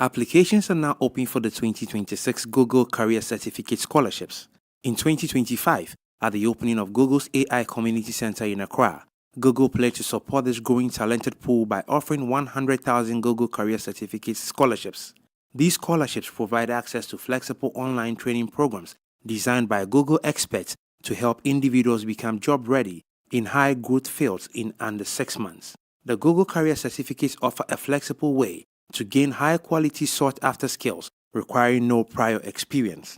Applications are now open for the 2026 Google Career Certificate Scholarships. In 2025, at the opening of Google's AI Community Center in Accra, Google pledged to support this growing talented pool by offering 100,000 Google Career Certificate scholarships. These scholarships provide access to flexible online training programs designed by Google experts to help individuals become job-ready in high-growth fields in under 6 months. The Google Career Certificates offer a flexible way to gain high-quality sought-after skills requiring no prior experience.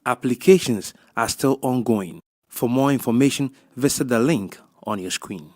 Applications are still ongoing. For more information, visit the link on your screen.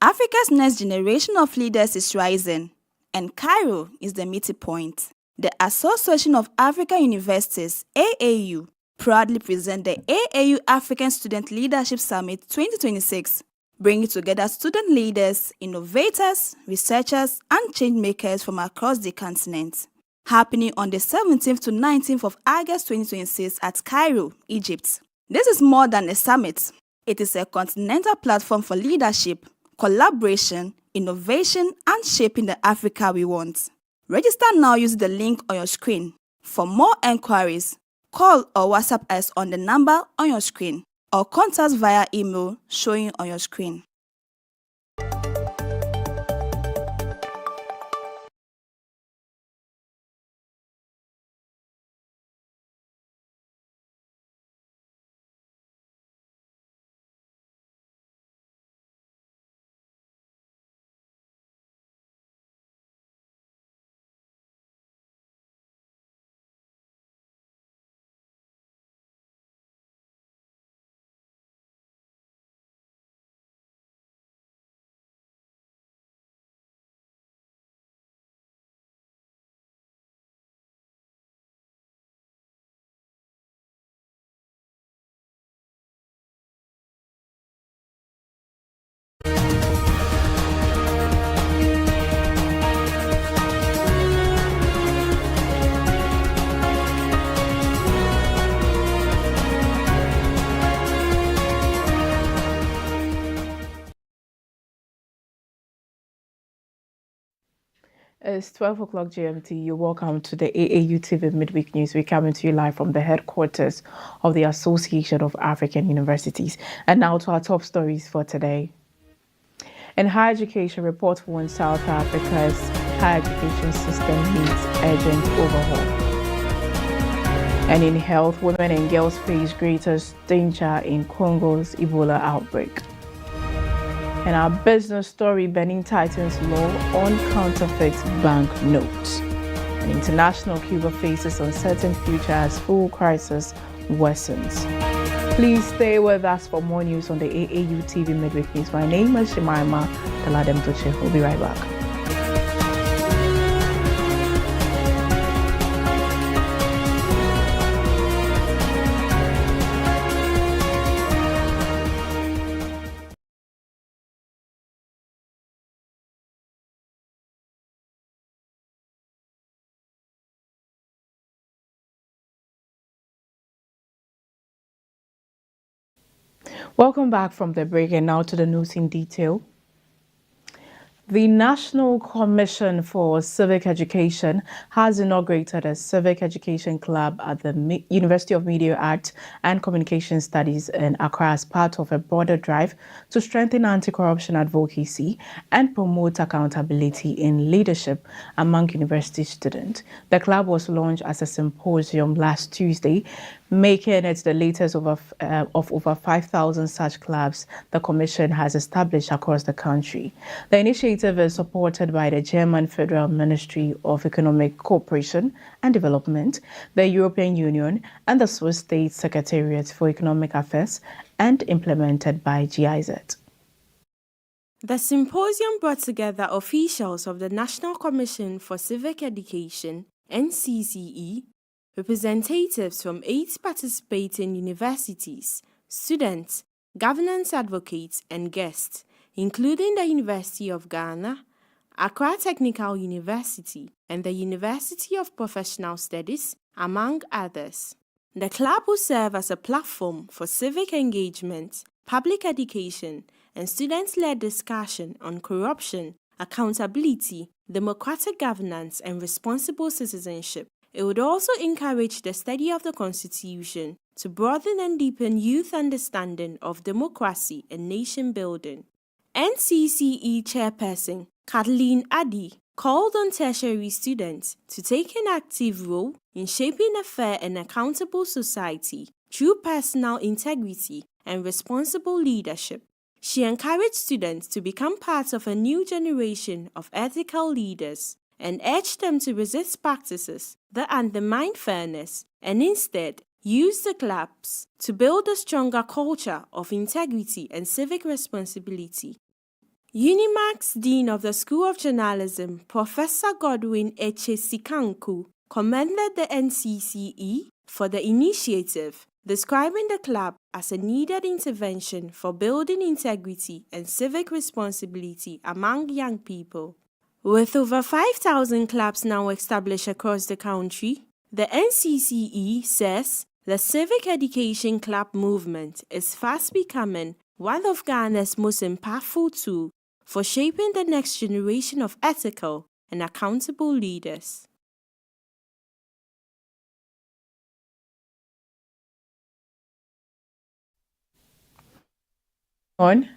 Africa's next generation of leaders is rising, and Cairo is the meeting point. The Association of African Universities, AAU, proudly present the AAU African Student Leadership Summit 2026, bringing together student leaders, innovators, researchers, and change-makers from across the continent. Happening on the 17th to 19th of August 2026 at Cairo, Egypt. This is more than a summit. It is a continental platform for leadership, collaboration, innovation, and shaping the Africa we want. Register now using the link on your screen. For more enquiries, call or WhatsApp us on the number on your screen or contact via email showing on your screen. It's 12 o'clock GMT. You're welcome to the AAU TV Mid-week news. We're coming to you live from the headquarters of the Association of African Universities. And now to our top stories for today. In higher education, report warns South Africa's higher education system needs urgent overhaul. And in health, women and girls face greater danger in Congo's Ebola outbreak. And our business story, Benin tightens law on counterfeit banknotes. And international, Cuba faces uncertain future as fuel crisis worsens. Please stay with us for more news on the AAU TV Mid-week news. My name is Jemima. Deladem. We'll be right back. Welcome back from the break, and now to the news in detail. The National Commission for Civic Education has inaugurated a civic education club at the University of Media Arts and Communication Studies in Accra as part of a broader drive to strengthen anti-corruption advocacy and promote accountability in leadership among university students. The club was launched as a symposium last Tuesday, making it the latest of over 5,000 such clubs the Commission has established across the country. The initiative is supported by the German Federal Ministry of Economic Cooperation and Development, the European Union, and the Swiss State Secretariat for Economic Affairs, and implemented by GIZ. The symposium brought together officials of the National Commission for Civic Education, NCCE, representatives from 8 participating universities, students, governance advocates, and guests, including the University of Ghana, Accra Technical University, and the University of Professional Studies, among others. The club will serve as a platform for civic engagement, public education, and student-led discussion on corruption, accountability, democratic governance, and responsible citizenship. It would also encourage the study of the Constitution to broaden and deepen youth understanding of democracy and nation building. NCCE Chairperson Kathleen Addy called on tertiary students to take an active role in shaping a fair and accountable society through personal integrity and responsible leadership. She encouraged students to become part of a new generation of ethical leaders and urged them to resist practices that undermine fairness and instead use the clubs to build a stronger culture of integrity and civic responsibility. Unimark's Dean of the School of Journalism, Professor Godwin Echesikanku, commended the NCCE for the initiative, describing the club as a needed intervention for building integrity and civic responsibility among young people. With over 5,000 clubs now established across the country, the NCCE says the civic education club movement is fast becoming one of Ghana's most impactful tools for shaping the next generation of ethical and accountable leaders.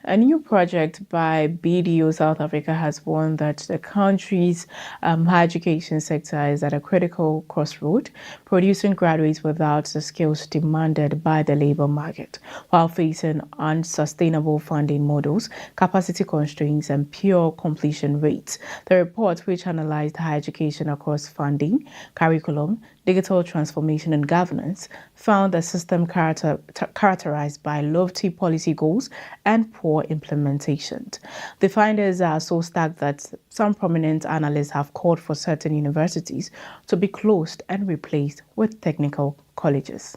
A new project by BDO South Africa has warned that the country's higher education sector is at a critical crossroad, producing graduates without the skills demanded by the labor market, while facing unsustainable funding models, capacity constraints, and pure completion rates. The report, which analyzed higher education across funding, curriculum, digital transformation, and governance, found a system characterized by lofty policy goals and poor implementation. The findings are so stark that some prominent analysts have called for certain universities to be closed and replaced with technical colleges.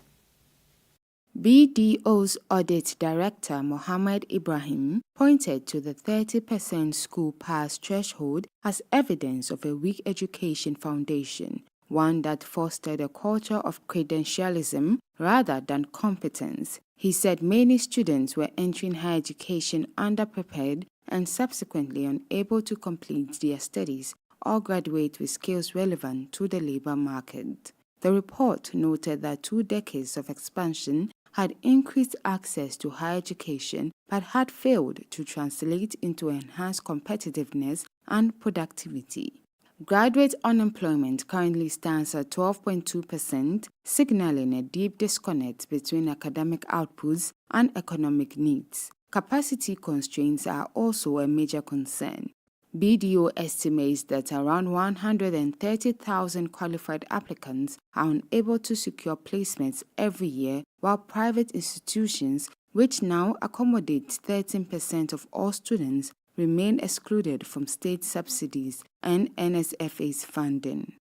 BDO's Audit Director Mohammed Ibrahim pointed to the 30% school pass threshold as evidence of a weak education foundation, one that fostered a culture of credentialism rather than competence. He said many students were entering higher education underprepared and subsequently unable to complete their studies or graduate with skills relevant to the labor market. The report noted that 2 decades of expansion had increased access to higher education but had failed to translate into enhanced competitiveness and productivity. Graduate unemployment currently stands at 12.2%, signaling a deep disconnect between academic outputs and economic needs. Capacity constraints are also a major concern. BDO estimates that around 130,000 qualified applicants are unable to secure placements every year, while private institutions, which now accommodate 13% of all students, remain excluded from state subsidies and NSFA's funding.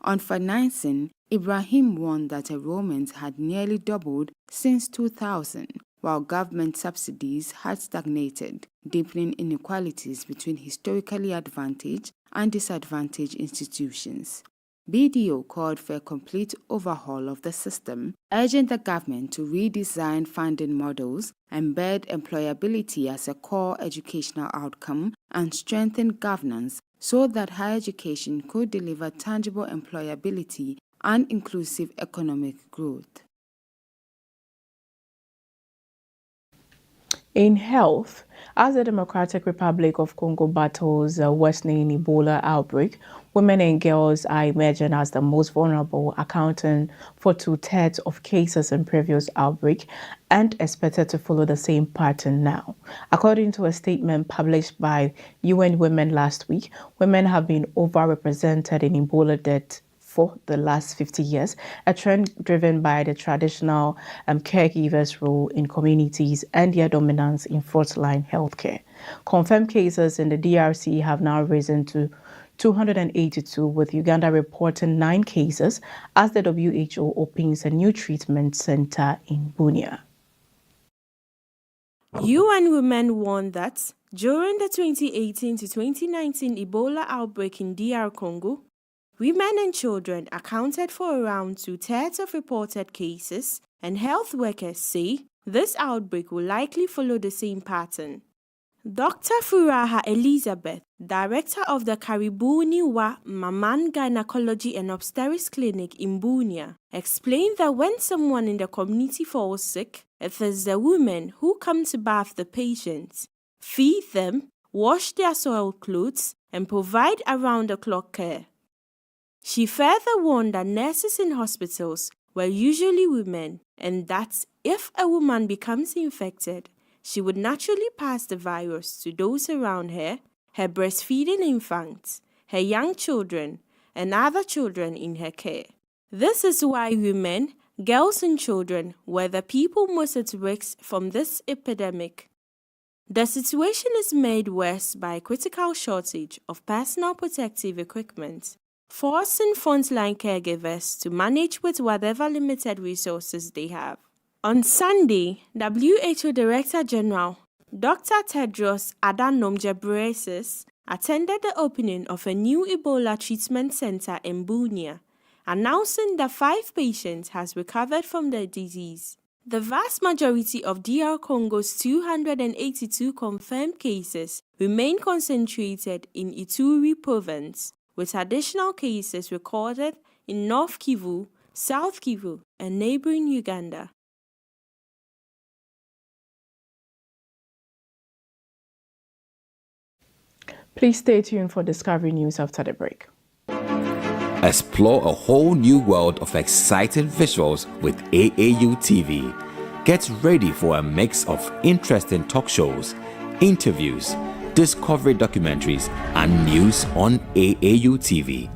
On financing, Ibrahim warned that enrollment had nearly doubled since 2000, while government subsidies had stagnated, deepening inequalities between historically advantaged and disadvantaged institutions. BDO called for a complete overhaul of the system, urging the government to redesign funding models, embed employability as a core educational outcome, and strengthen governance so that higher education could deliver tangible employability and inclusive economic growth. In health, as the Democratic Republic of Congo battles a worsening Ebola outbreak, women and girls are emerging as the most vulnerable, accounting for 2/3 of cases in previous outbreak and expected to follow the same pattern now. According to a statement published by UN Women last week, women have been overrepresented in Ebola deaths for the last 50 years, a trend driven by the traditional caregivers' role in communities and their dominance in frontline healthcare. Confirmed cases in the DRC have now risen to 282, with Uganda reporting 9 cases as the WHO opens a new treatment center in Bunia. UN Women warned that during the 2018 to 2019 Ebola outbreak in DR Congo, women and children accounted for around 2/3 of reported cases, and health workers say this outbreak will likely follow the same pattern. Dr. Furaha Elizabeth, director of the Karibuni Wa Maman Gynecology and Obstetrics Clinic in Bunia, explained that when someone in the community falls sick, it is the women who come to bath the patients, feed them, wash their soiled clothes, and provide around-the-clock care. She further warned that nurses in hospitals were usually women, and that if a woman becomes infected, she would naturally pass the virus to those around her, her breastfeeding infants, her young children, and other children in her care. This is why women, girls, and children were the people most at risk from this epidemic. The situation is made worse by a critical shortage of personal protective equipment, forcing frontline caregivers to manage with whatever limited resources they have. On Sunday, WHO Director General Dr. Tedros Adhanom Ghebreyesus attended the opening of a new Ebola treatment center in Bunia, announcing that 5 patients has recovered from the disease. The vast majority of DR Congo's 282 confirmed cases remain concentrated in Ituri province, with additional cases recorded in North Kivu, South Kivu, and neighboring Uganda. Please stay tuned for Discovery News after the break. Explore a whole new world of exciting visuals with AAU TV. Get ready for a mix of interesting talk shows, interviews, discovery documentaries, and news on AAU TV.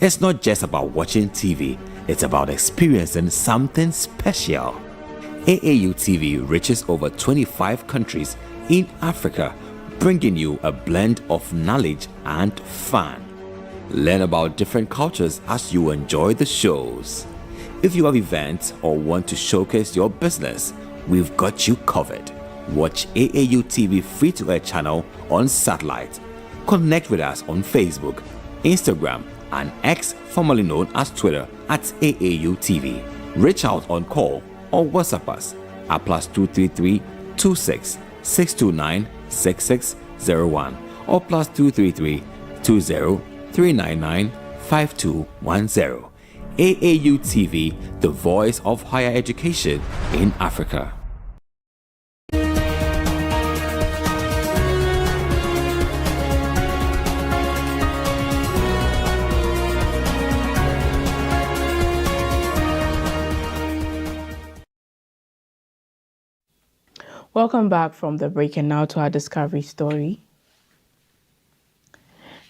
It's not just about watching TV, it's about experiencing something special. AAU TV reaches over 25 countries in Africa, bringing you a blend of knowledge and fun. Learn about different cultures as you enjoy the shows. If you have events or want to showcase your business, we've got you covered. Watch AAU TV free-to-air channel on satellite. Connect with us on Facebook, Instagram, and X, formerly known as Twitter, at AAU TV. Reach out on call or WhatsApp us at +233 26 629 6601 or +233 20 399 5210. AAU TV, the voice of higher education in Africa. Welcome back from the break, and now to our discovery story.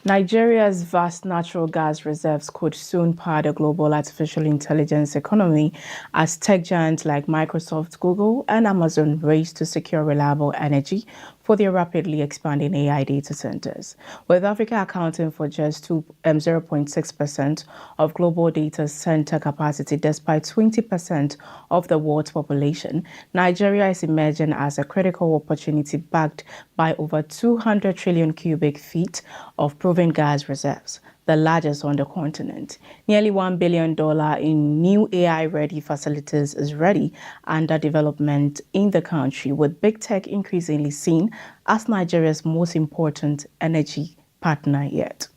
Nigeria's vast natural gas reserves could soon power the global artificial intelligence economy as tech giants like Microsoft, Google, and Amazon race to secure reliable energy for their rapidly expanding AI data centers. With Africa accounting for just 0.6% of global data center capacity, despite 20% of the world's population, Nigeria is emerging as a critical opportunity backed by over 200 trillion cubic feet of proven gas reserves, the largest on the continent. Nearly $1 billion in new AI-ready facilities is ready under development in the country, with big tech increasingly seen as Nigeria's most important energy partner yet.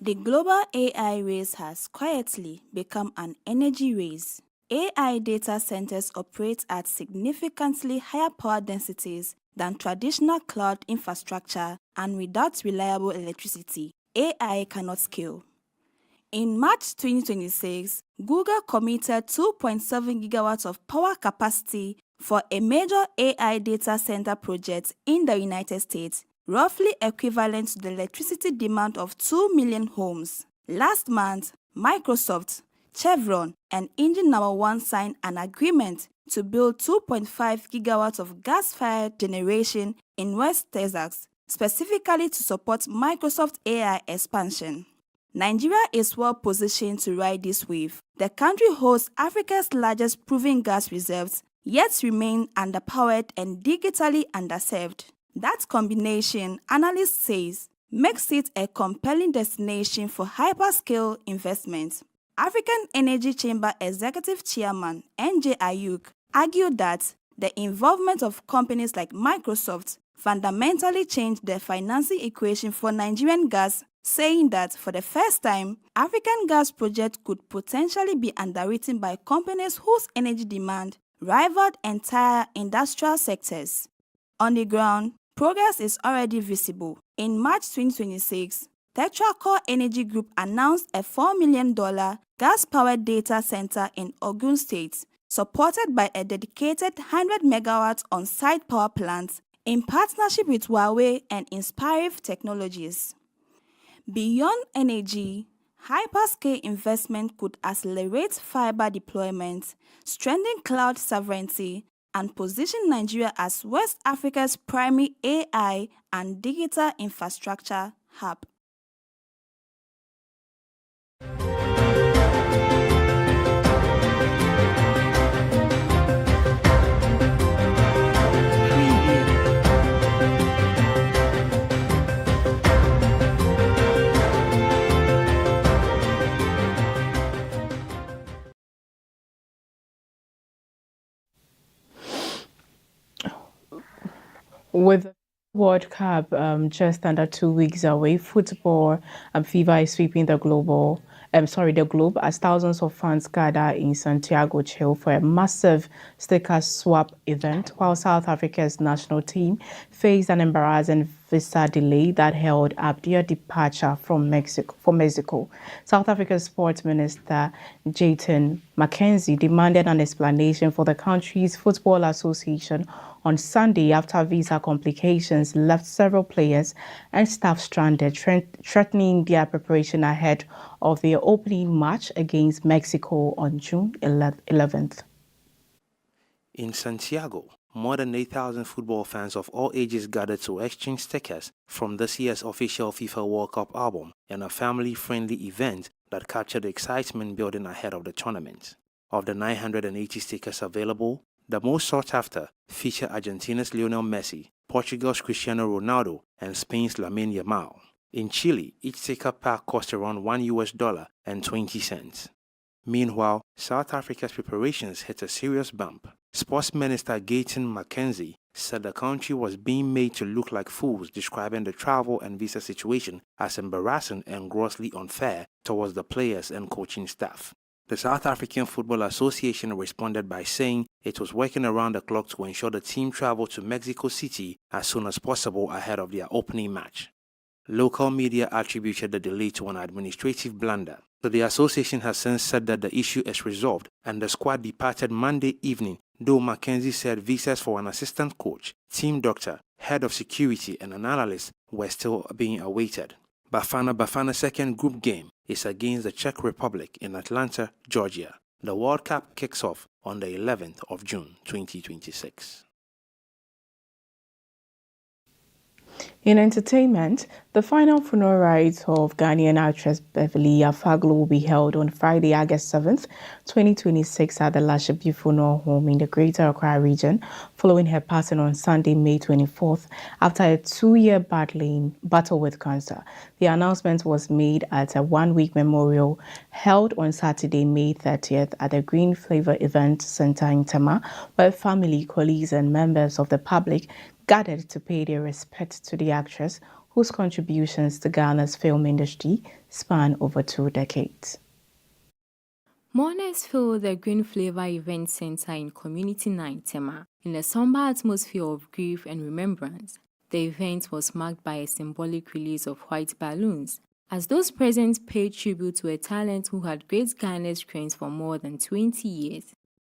The global AI race has quietly become an energy race. AI data centers operate at significantly higher power densities than traditional cloud infrastructure, and without reliable electricity, AI cannot scale. In March 2026, Google committed 2.7 gigawatts of power capacity for a major AI data center project in the United States, roughly equivalent to the electricity demand of 2 million homes. Last month, Microsoft, Chevron, and Engine No. 1 signed an agreement to build 2.5 gigawatts of gas-fired generation in West Texas, specifically to support Microsoft AI expansion. Nigeria is well positioned to ride this wave. The country hosts Africa's largest proven gas reserves, yet remain underpowered and digitally underserved. That combination, analysts say, makes it a compelling destination for hyperscale investment. African Energy Chamber Executive Chairman N.J. Ayuk argued that The involvement of companies like Microsoft fundamentally changed the financing equation for Nigerian gas, saying that for the first time, African gas projects could potentially be underwritten by companies whose energy demand rivaled entire industrial sectors. On the ground, progress is already visible. In March 2026, Tetracore Energy Group announced a $4 million gas-powered data center in Ogun State, supported by a dedicated 100 megawatts on-site power plant in partnership with Huawei and Inspirive Technologies. Beyond energy, hyperscale investment could accelerate fiber deployment, strengthen cloud sovereignty, and position Nigeria as West Africa's primary AI and digital infrastructure hub. With the World Cup just under 2 weeks away, football fever is sweeping the globe as thousands of fans gather in Santiago, Chile for a massive sticker swap event, while South Africa's national team faced an embarrassing visa delay that held up their departure from Mexico. South Africa's Sports Minister Jayton Mackenzie demanded an explanation for the country's Football Association on Sunday after visa complications left several players and staff stranded, threatening their preparation ahead of their opening match against Mexico on June 11th. In Santiago, more than 8,000 football fans of all ages gathered to exchange stickers from this year's official FIFA World Cup album in a family-friendly event that captured the excitement building ahead of the tournament. Of the 980 stickers available, the most sought after feature Argentina's Lionel Messi, Portugal's Cristiano Ronaldo, and Spain's Lamine Yamal. In Chile, each sticker pack cost around $1.20. Meanwhile, South Africa's preparations hit a serious bump. Sports Minister Jayton Mackenzie said the country was being made to look like fools, describing the travel and visa situation as embarrassing and grossly unfair towards the players and coaching staff. The South African Football Association responded by saying it was working around the clock to ensure the team traveled to Mexico City as soon as possible ahead of their opening match. Local media attributed the delay to an administrative blunder, but the association has since said that the issue is resolved and the squad departed Monday evening, though Mackenzie said visas for an assistant coach, team doctor, head of security and an analyst were still being awaited. Bafana's second group game is against the Czech Republic in Atlanta, Georgia. The World Cup kicks off on the 11th of June 2026. In entertainment, the final funeral rites of Ghanaian actress Beverly Afaglu will be held on Friday, August 7th, 2026 at the Lashabi Funeral Home in the Greater Accra region, following her passing on Sunday, May 24th, after a 2-year battle with cancer. The announcement was made at a 1-week memorial held on Saturday, May 30th at the Green Flavor Event Center in Tema, where family, colleagues, and members of the public gathered to pay their respects to the actress, whose contributions to Ghana's film industry span over 2 decades. Mourners filled the Green Flavor Event Center in Community 9 Tema in a somber atmosphere of grief and remembrance. The event was marked by a symbolic release of white balloons, as those present paid tribute to a talent who had graced Ghana's screens for more than 20 years.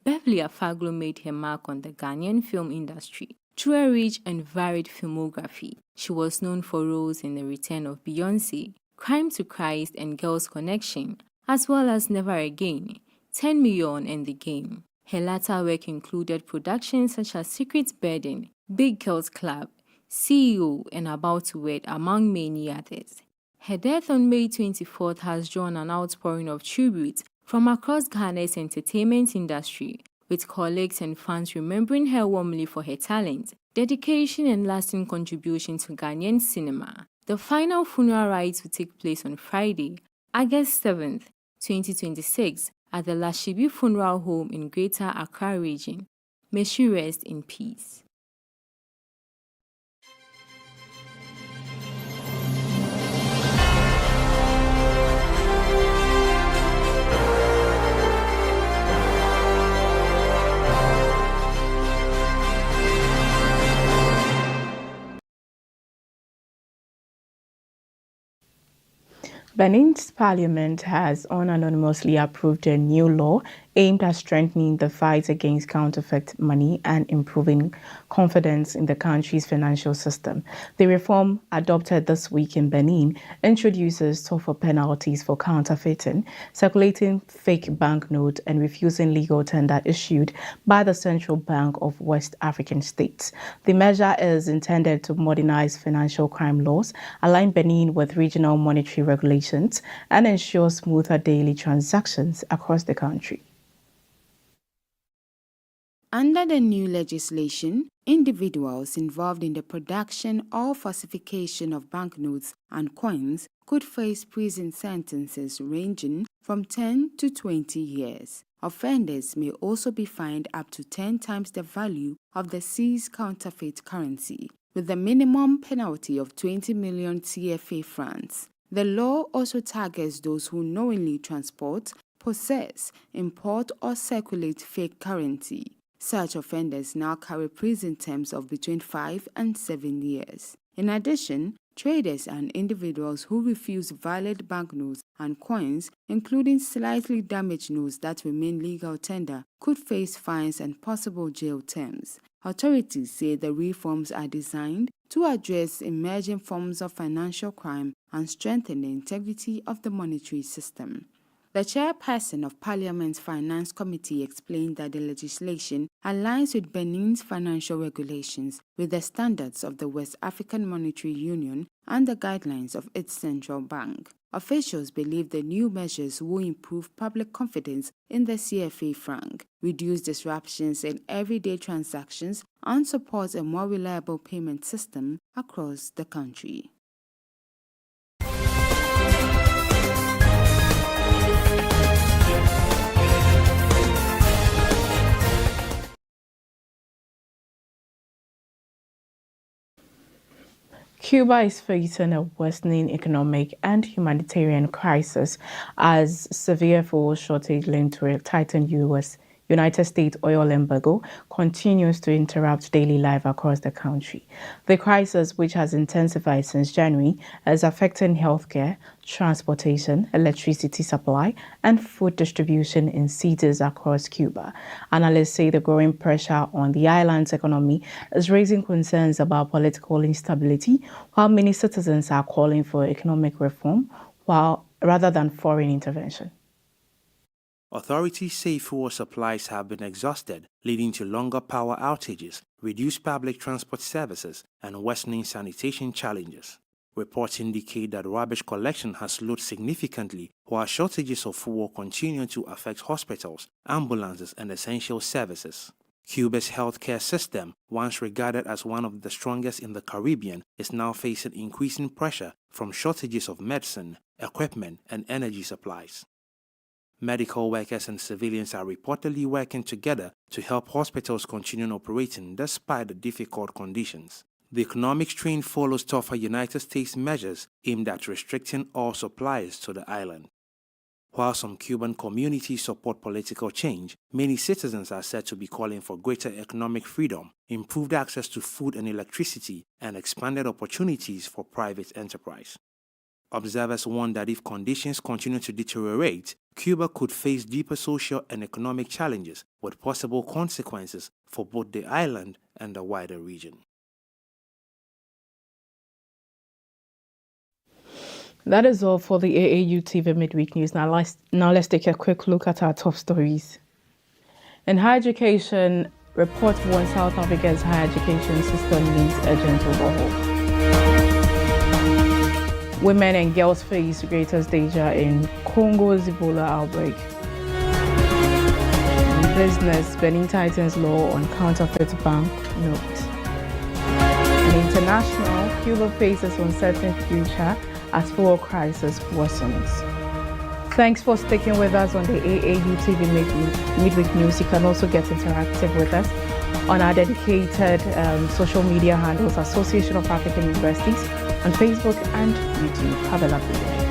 Beverly Afaglu made her mark on the Ghanaian film industry through a rich and varied filmography. She was known for roles in The Return of Beyoncé, Crime to Christ and Girls' Connection, as well as Never Again, 10 Million and The Game. Her latter work included productions such as Secret Burden, Big Girls Club, CEO, and About to Wed, among many others. Her death on May 24th has drawn an outpouring of tribute from across Ghana's entertainment industry, with colleagues and fans remembering her warmly for her talent, dedication, and lasting contribution to Ghanaian cinema. The final funeral rites will take place on Friday, August 7th, 2026, at the Lashibi Funeral Home in Greater Accra region. May she rest in peace. Benin's parliament has unanimously approved a new law aimed at strengthening the fight against counterfeit money and improving confidence in the country's financial system. The reform, adopted this week in Benin, introduces tougher penalties for counterfeiting, circulating fake banknotes, and refusing legal tender issued by the Central Bank of West African states. The measure is intended to modernize financial crime laws, align Benin with regional monetary regulations, and ensure smoother daily transactions across the country. Under the new legislation, individuals involved in the production or falsification of banknotes and coins could face prison sentences ranging from 10 to 20 years. Offenders may also be fined up to 10 times the value of the seized counterfeit currency, with a minimum penalty of 20 million CFA francs. The law also targets those who knowingly transport, possess, import, or circulate fake currency. Such offenders now carry prison terms of between 5 and 7 years. In addition, traders and individuals who refuse valid banknotes and coins, including slightly damaged notes that remain legal tender, could face fines and possible jail terms. Authorities say the reforms are designed to address emerging forms of financial crime and strengthen the integrity of the monetary system. The chairperson of Parliament's Finance Committee explained that the legislation aligns with Benin's financial regulations with the standards of the West African Monetary Union and the guidelines of its central bank. Officials believe the new measures will improve public confidence in the CFA franc, reduce disruptions in everyday transactions, and support a more reliable payment system across the country. Cuba is facing a worsening economic and humanitarian crisis as severe fuel shortage linked to a tightened United States oil embargo continues to interrupt daily life across the country. The crisis, which has intensified since January, is affecting healthcare, transportation, electricity supply, and food distribution in cities across Cuba. Analysts say the growing pressure on the island's economy is raising concerns about political instability, while many citizens are calling for economic reform rather than foreign intervention. Authorities say fuel supplies have been exhausted, leading to longer power outages, reduced public transport services, and worsening sanitation challenges. Reports indicate that rubbish collection has slowed significantly, while shortages of fuel continue to affect hospitals, ambulances, and essential services. Cuba's healthcare system, once regarded as one of the strongest in the Caribbean, is now facing increasing pressure from shortages of medicine, equipment, and energy supplies. Medical workers and civilians are reportedly working together to help hospitals continue operating despite the difficult conditions. The economic strain follows tougher United States measures aimed at restricting all supplies to the island. While some Cuban communities support political change, many citizens are said to be calling for greater economic freedom, improved access to food and electricity, and expanded opportunities for private enterprise. Observers warn that if conditions continue to deteriorate, Cuba could face deeper social and economic challenges with possible consequences for both the island and the wider region. That is all for the AAU TV Midweek News. Now let's take a quick look at our top stories. In higher education, report warns South Africa's higher education system needs urgent overhaul. Women and girls face greatest danger in Congo's Ebola outbreak. In business, Benin tightens law on counterfeit bank notes. In international, Cuba faces uncertain future as fuel crisis worsens. Thanks for sticking with us on the AAU TV Mid-week News. You can also get interactive with us on our dedicated social media handles, Association of African Universities, on Facebook and YouTube. Have a lovely day.